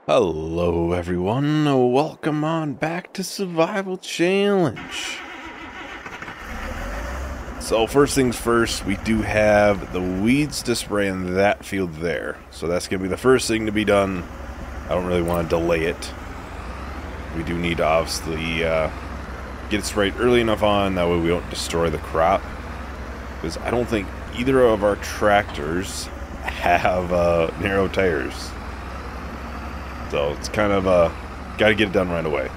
Hello everyone, welcome on back to Survival Challenge. So first things first, we do have the weeds to spray in that field there. So that's going to be the first thing to be done. I don't really want to delay it. We do need to obviously get it sprayed early enough on, that way we don't destroy the crop. Because I don't think either of our tractors have narrow tires. So it's kind of got to get it done right away.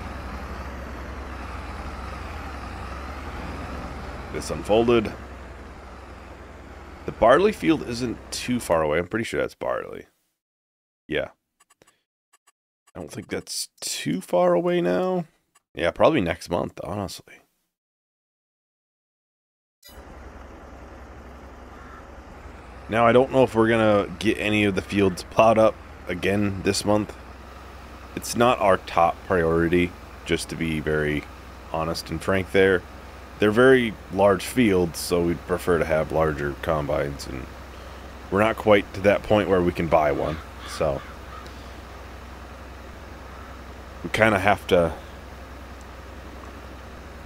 This unfolded. The barley field isn't too far away. I'm pretty sure that's barley. Yeah. I don't think that's too far away now. Yeah, probably next month, honestly. Now, I don't know if we're going to get any of the fields plowed up again this month. It's not our top priority, just to be very honest and frank there. They're very large fields, so we'd prefer to have larger combines, and we're not quite to that point where we can buy one, so we kind of have to,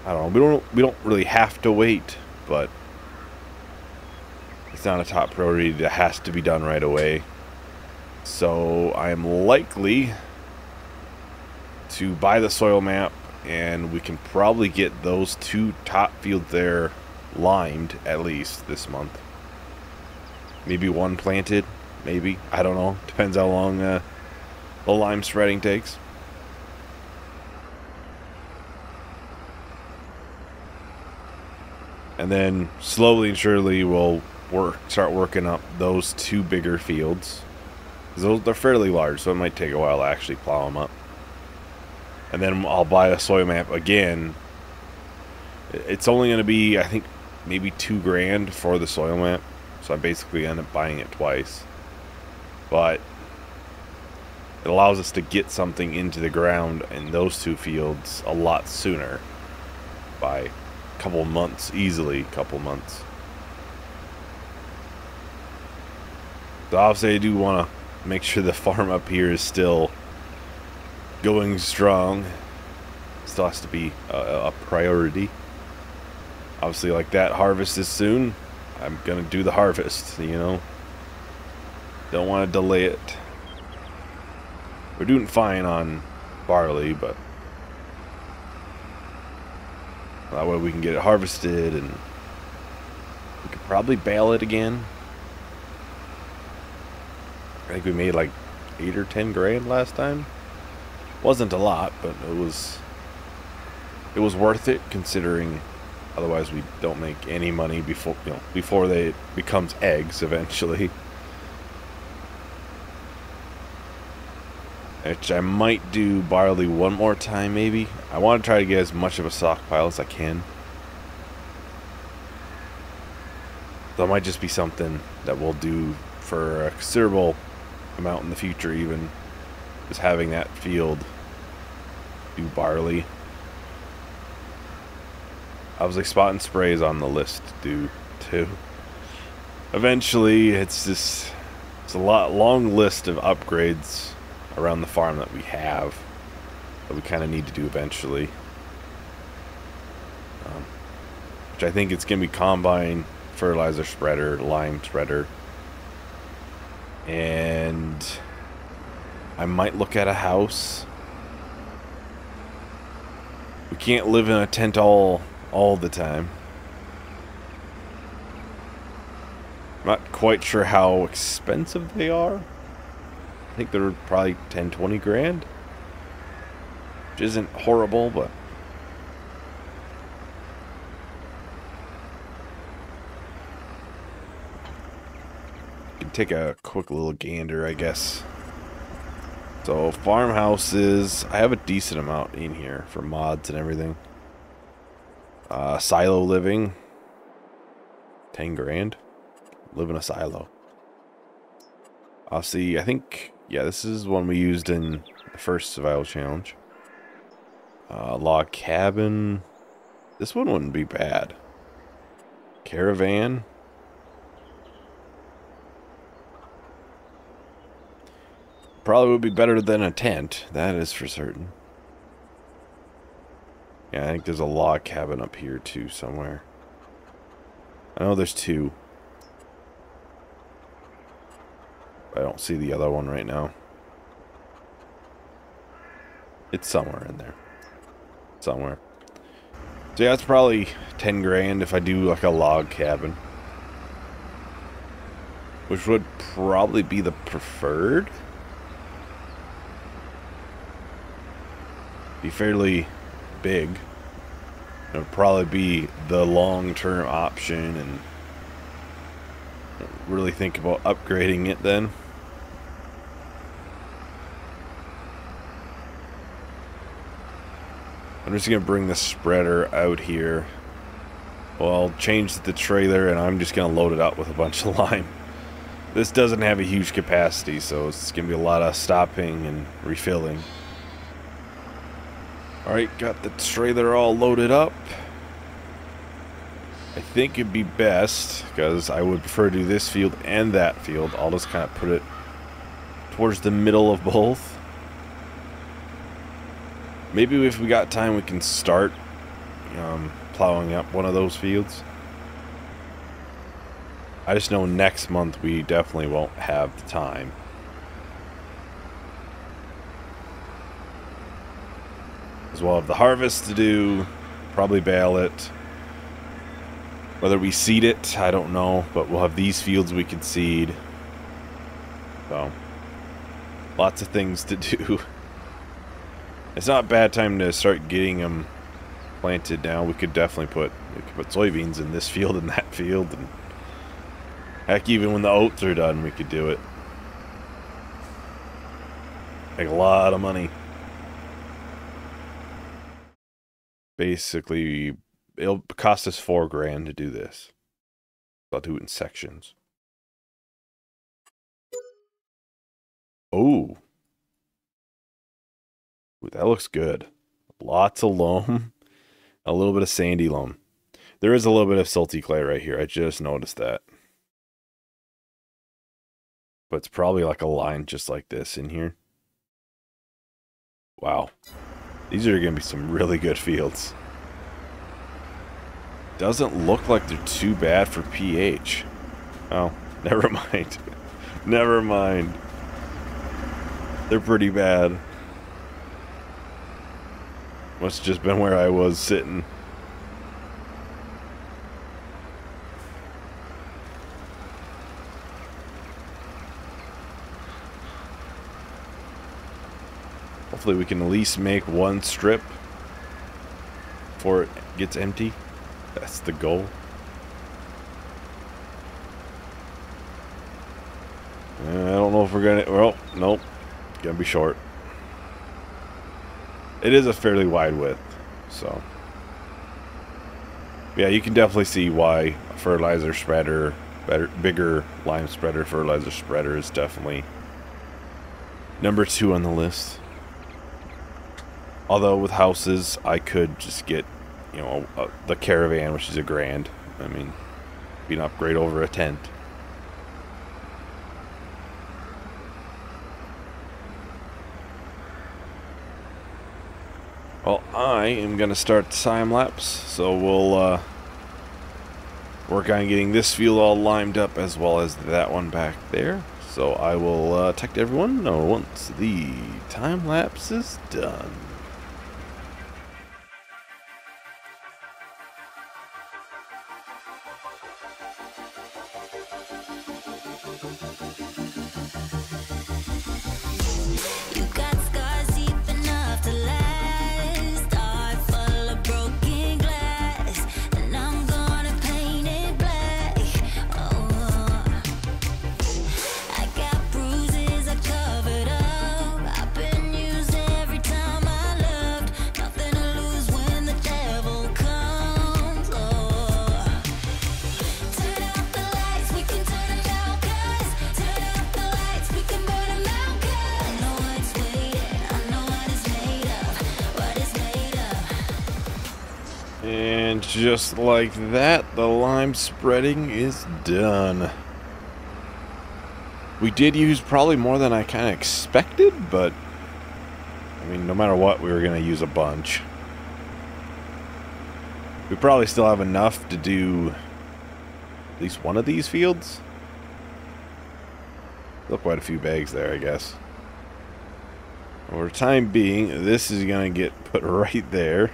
I don't know, we don't really have to wait, but it's not a top priority that has to be done right away. So I am likely to buy the soil map, and we can probably get those two top fields there limed at least this month. Maybe one planted, maybe. I don't know. Depends how long the lime spreading takes. And then slowly and surely we'll start working up those two bigger fields. They're fairly large, so it might take a while to actually plow them up. And then I'll buy a soil map again. It's only going to be, I think, maybe $2,000 for the soil map. So I basically end up buying it twice. But it allows us to get something into the ground in those two fields a lot sooner. By a couple months, easily a couple months. So obviously I do want to make sure the farm up here is still going strong. Still has to be a priority. Obviously, like that harvest is soon. I'm gonna do the harvest, you know. Don't want to delay it. We're doing fine on barley, but that way we can get it harvested, and we could probably bale it again. I think we made like 8 or 10 grand last time. Wasn't a lot, but it was worth it, considering otherwise we don't make any money before it becomes eggs eventually. Which I might do barley one more time, maybe. I want to try to get as much of a stockpile as I can. That might just be something that we'll do for a considerable amount in the future, even. Is having that field do barley. Obviously, spot and spray is on the list to do too. Eventually, it's a long list of upgrades around the farm that we have that we kind of need to do eventually. Which I think it's going to be combine, fertilizer spreader, lime spreader, and I might look at a house. We can't live in a tent all the time. I'm not quite sure how expensive they are. I think they're probably 10, 20 grand. Which isn't horrible, but you can take a quick little gander, I guess. So farmhouses, I have a decent amount in here for mods and everything. Silo living, 10 grand. Live in a silo. I'll see. I think, yeah, this is one we used in the first survival challenge. Log cabin. This one wouldn't be bad. Caravan. Probably would be better than a tent, that is for certain. Yeah, I think there's a log cabin up here too somewhere. I know there's two. I don't see the other one right now. It's somewhere in there. Somewhere. So yeah, it's probably 10 grand if I do like a log cabin. Which would probably be the preferred. Be fairly big. It would probably be the long-term option, and really think about upgrading it then. I'm just going to bring the spreader out here. Well, I'll change the trailer, and I'm just going to load it up with a bunch of lime. This doesn't have a huge capacity, so it's going to be a lot of stopping and refilling. Alright, got the trailer all loaded up. I think it'd be best, because I would prefer to do this field and that field. I'll just kind of put it towards the middle of both. Maybe if we got time, we can start plowing up one of those fields. I just know next month we definitely won't have the time. As well have the harvest to do, probably bale it. Whether we seed it, I don't know, but we'll have these fields we can seed. So, lots of things to do. It's not a bad time to start getting them planted now. We could definitely put soybeans in this field and that field, and heck, even when the oats are done, we could do it. Make a lot of money. Basically, it'll cost us 4 grand to do this. I'll do it in sections. Oh. Ooh, that looks good. Lots of loam. A little bit of sandy loam. There is a little bit of salty clay right here. I just noticed that. But it's probably like a line just like this in here. Wow. These are going to be some really good fields. Doesn't look like they're too bad for pH. Oh, never mind. Never mind. They're pretty bad. Must have just been where I was sitting. Hopefully we can at least make one strip before it gets empty. That's the goal. I don't know if we're gonna... Well, nope. Gonna be short. It is a fairly wide width, so... Yeah, you can definitely see why a fertilizer spreader, bigger lime spreader, fertilizer spreader is definitely number 2 on the list. Although with houses, I could just get, you know, the caravan, which is $1 grand. I mean, be an upgrade over a tent. Well, I am going to start the time lapse, so we'll work on getting this field all limed up as well as that one back there. So I will text everyone once the time lapse is done. And just like that, the lime spreading is done. We did use probably more than I kind of expected, but I mean, no matter what, we were going to use a bunch. We probably still have enough to do at least one of these fields. Still quite a few bags there, I guess. For the time being, this is going to get put right there.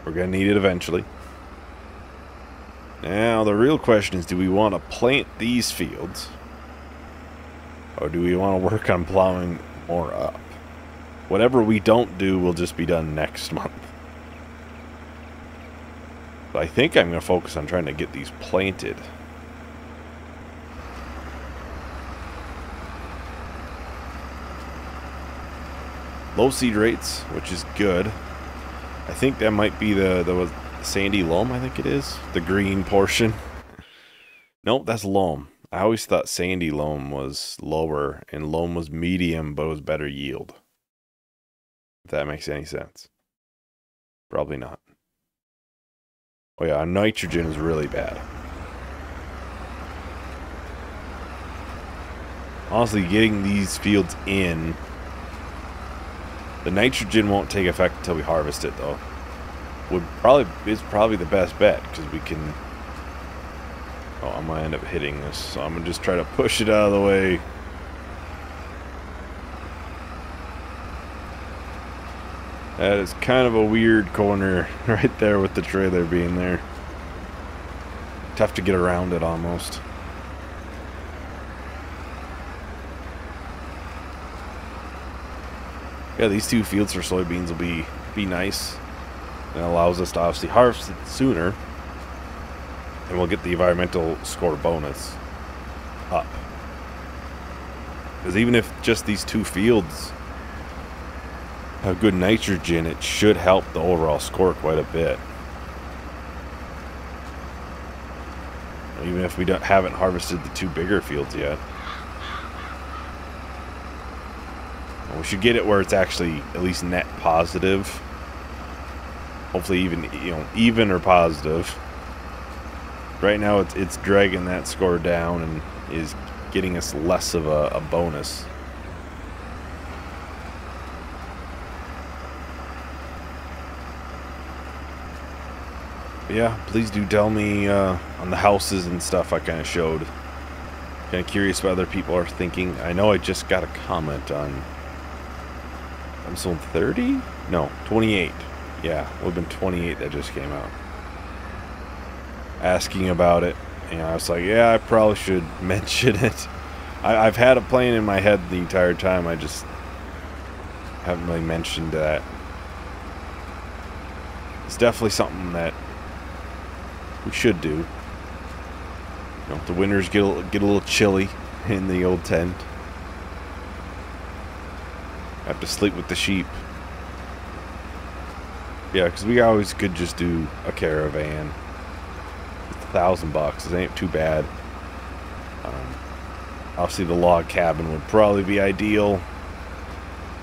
We're going to need it eventually. Now, the real question is, do we want to plant these fields? Or do we want to work on plowing more up? Whatever we don't do will just be done next month. But I think I'm going to focus on trying to get these planted. Low seed rates, which is good. I think that might be the sandy loam, I think it is. The green portion. Nope, that's loam. I always thought sandy loam was lower and loam was medium, but it was better yield. If that makes any sense. Probably not. Oh yeah, nitrogen is really bad. Honestly, getting these fields in, the nitrogen won't take effect until we harvest it, though. Is probably the best bet, because we can... Oh, I might end up hitting this, so I'm going to just try to push it out of the way. That is kind of a weird corner right there with the trailer being there. Tough to get around it almost. Yeah, these 2 fields for soybeans will be nice. It allows us to obviously harvest it sooner. And we'll get the environmental score bonus up. Because even if just these 2 fields have good nitrogen, it should help the overall score quite a bit. Even if we haven't harvested the 2 bigger fields yet. We should get it where it's actually at least net positive. Hopefully even or positive. Right now it's dragging that score down and is getting us less of a bonus. But yeah, please do tell me on the houses and stuff I kind of showed. Kind of curious what other people are thinking. I know I just got a comment on episode 30? No, 28. Yeah, it would have been 28 that just came out. Asking about it. And I was like, yeah, I probably should mention it. I've had a plan in my head the entire time. I just haven't really mentioned that. It's definitely something that we should do. If the winters get a little chilly in the old tent. Have to sleep with the sheep. Yeah, because we always could just do a caravan. It's $1,000. It ain't too bad. Obviously, the log cabin would probably be ideal.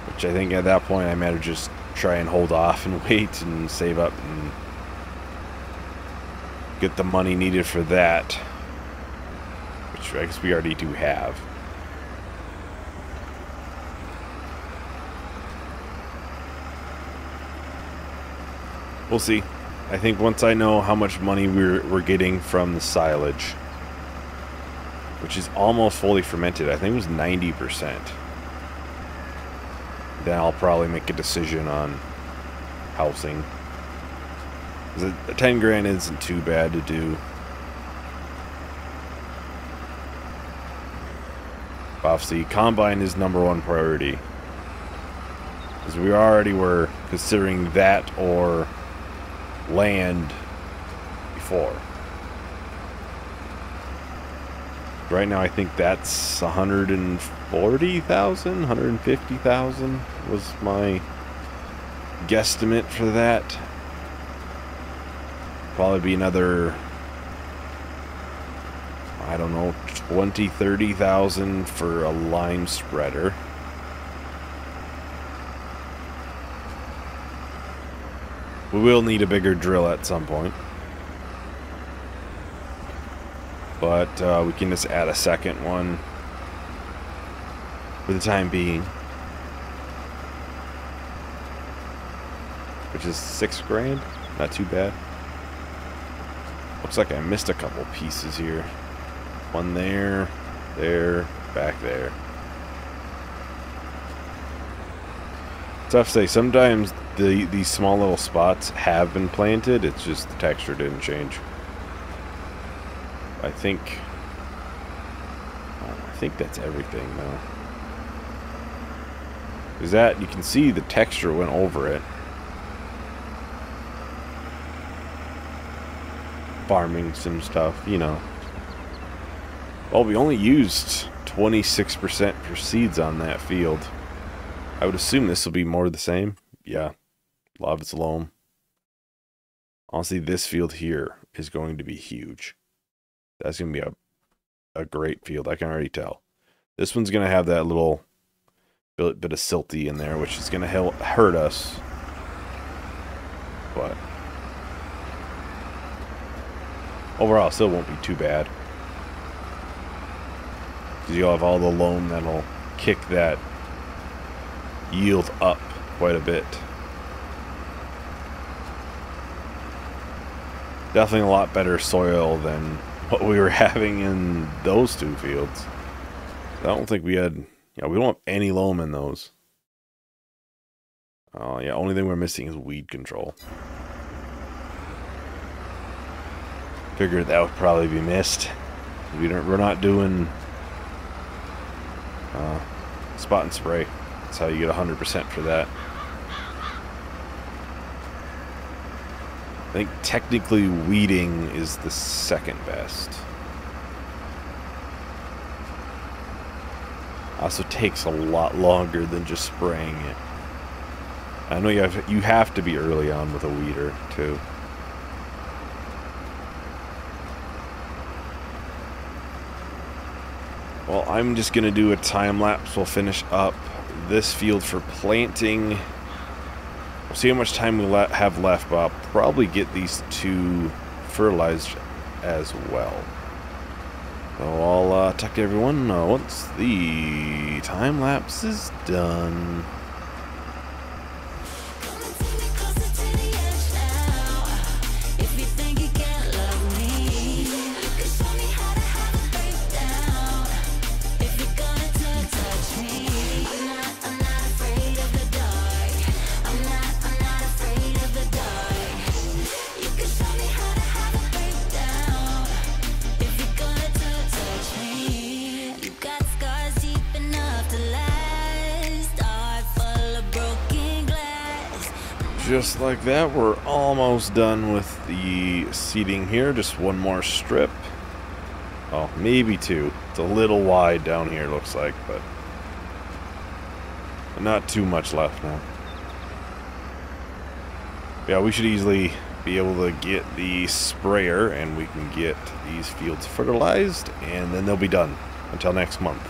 Which I think at that point I might have just try and hold off and wait and save up and get the money needed for that. Which I guess we already do have. We'll see. I think once I know how much money we're getting from the silage, which is almost fully fermented, I think it was 90%. Then I'll probably make a decision on housing. 'Cause 10 grand isn't too bad to do. Obviously, combine is #1 priority. Because we already were considering that or land before. Right now I think that's 140,000, 150,000 was my guesstimate for that. Probably be another, I don't know, 20, 30,000 for a lime spreader. We will need a bigger drill at some point. but we can just add a second one for the time being, which is $6 grand. Not too bad. Looks like I missed a couple pieces here. One there, back there. Tough to say. Sometimes these small little spots have been planted. It's just the texture didn't change. I think that's everything now. Is that you can see the texture went over it. Farming some stuff, you know. Well, we only used 26% for seeds on that field. I would assume this will be more of the same. Yeah, a lot of it's loam. Honestly, this field here is going to be huge. That's going to be a great field. I can already tell. This one's going to have that little bit of silty in there, which is going to hurt us. But overall, still won't be too bad. Because you'll have all the loam that'll kick that yield up quite a bit. Definitely a lot better soil than what we were having in those two fields. I don't think we had... Yeah, we don't have any loam in those. Oh, yeah, only thing we're missing is weed control. Figured that would probably be missed. We're not doing spot and spray. That's how you get 100% for that. I think technically weeding is the second best. Also takes a lot longer than just spraying it. I know you have to be early on with a weeder too. Well, I'm just gonna do a time lapse. We'll finish up this field for planting. We'll see how much time we have left, but I'll probably get these two fertilized as well. So I'll talk to everyone once the time lapse is done. Just like that, we're almost done with the seeding here. Just one more strip. Oh, maybe two. It's a little wide down here, looks like, but not too much left now. Yeah, we should easily be able to get the sprayer, and we can get these fields fertilized, and then they'll be done until next month,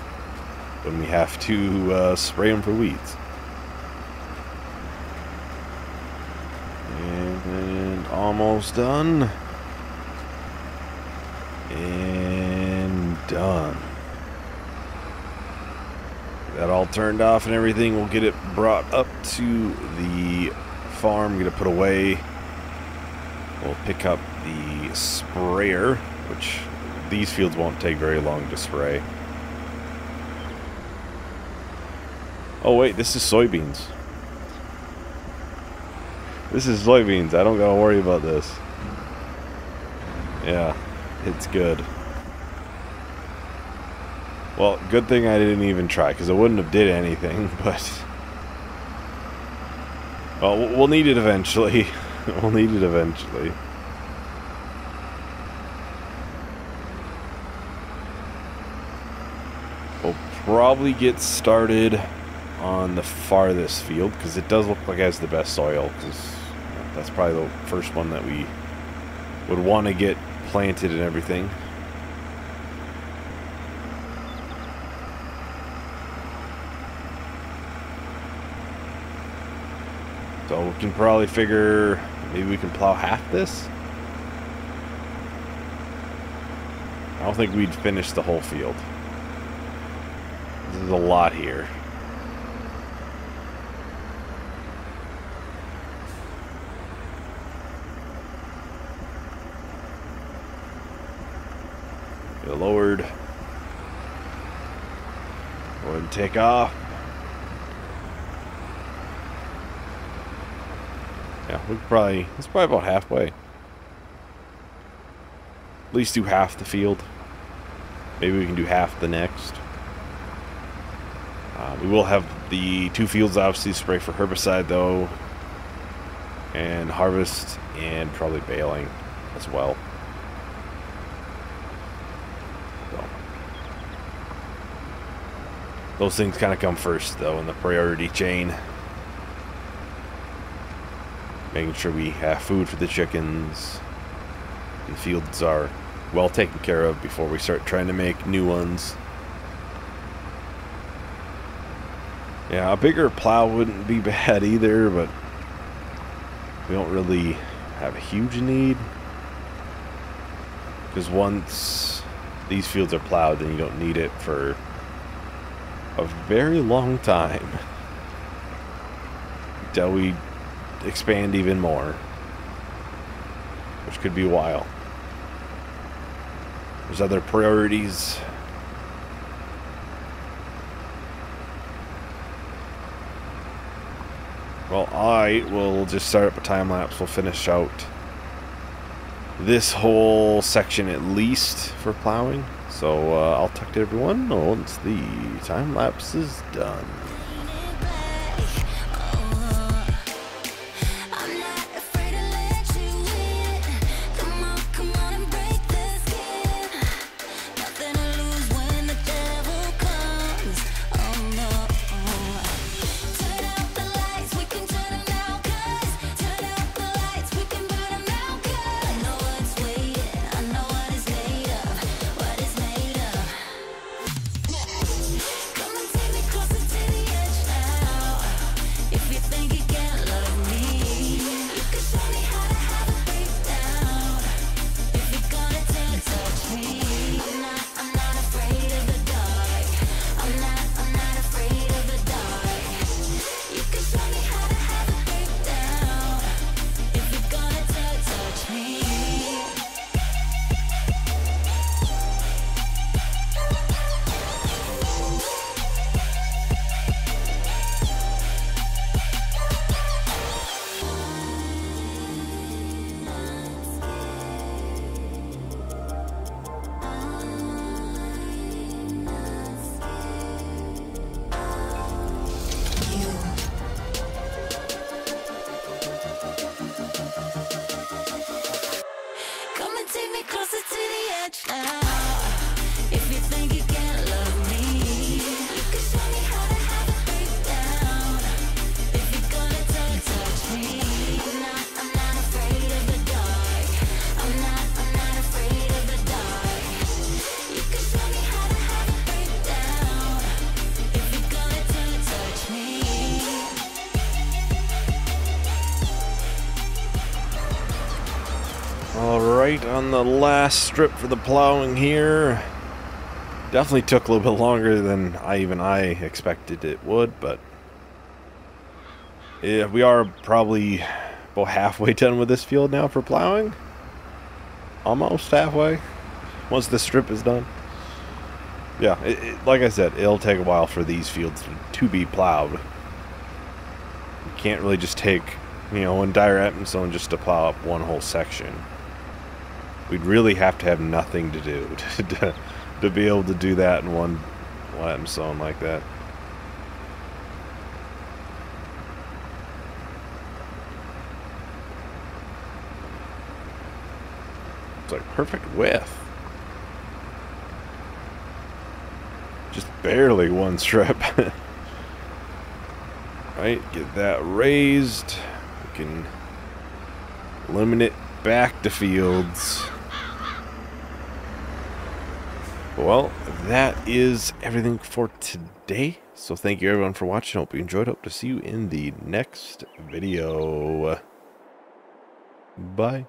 when we have to spray them for weeds. And almost done. And done. That all turned off and everything. We'll get it brought up to the farm, get it put away. We'll pick up the sprayer, which these fields won't take very long to spray. Oh wait, this is soybeans. This is soybeans. I don't gotta worry about this. Yeah, it's good. Well, good thing I didn't even try, because I wouldn't have did anything, but... Well, we'll need it eventually. We'll need it eventually. We'll probably get started on the farthest field, because it does look like it has the best soil, because that's probably the first one that we would want to get planted and everything. So we can probably figure, maybe we can plow half this? don't think we'd finish the whole field. This is a lot here. Get it lowered. Go ahead and take off. Yeah, we could probably, it's probably about halfway. At least do half the field. Maybe we can do half the next. We will have the 2 fields obviously spray for herbicide though. And harvest and probably baling as well. So, those things kind of come first though in the priority chain. Making sure we have food for the chickens. The fields are well taken care of before we start trying to make new ones. Yeah, a bigger plow wouldn't be bad either, but we don't really have a huge need. Because once these fields are plowed, then you don't need it for a very long time. Until we expand even more. Which could be a while. There's other priorities. Well, I will just start up a time lapse. We'll finish out this whole section at least for plowing. So I'll talk to everyone once the time lapse is done. Alright, on the last strip for the plowing here. Definitely took a little bit longer than I expected it would, but yeah, we are probably about halfway done with this field now for plowing. Almost halfway, once the strip is done. Yeah, like I said, it'll take a while for these fields to be plowed. You can't really just take, you know, entire Epsom just to plow up one whole section. We'd really have to have nothing to do to be able to do that in one Epsom like that. It's like perfect width. Just barely one strip. Right, get that raised. We can limit it back to fields. Well, that is everything for today. So thank you everyone for watching. Hope you enjoyed. Hope to see you in the next video. Bye.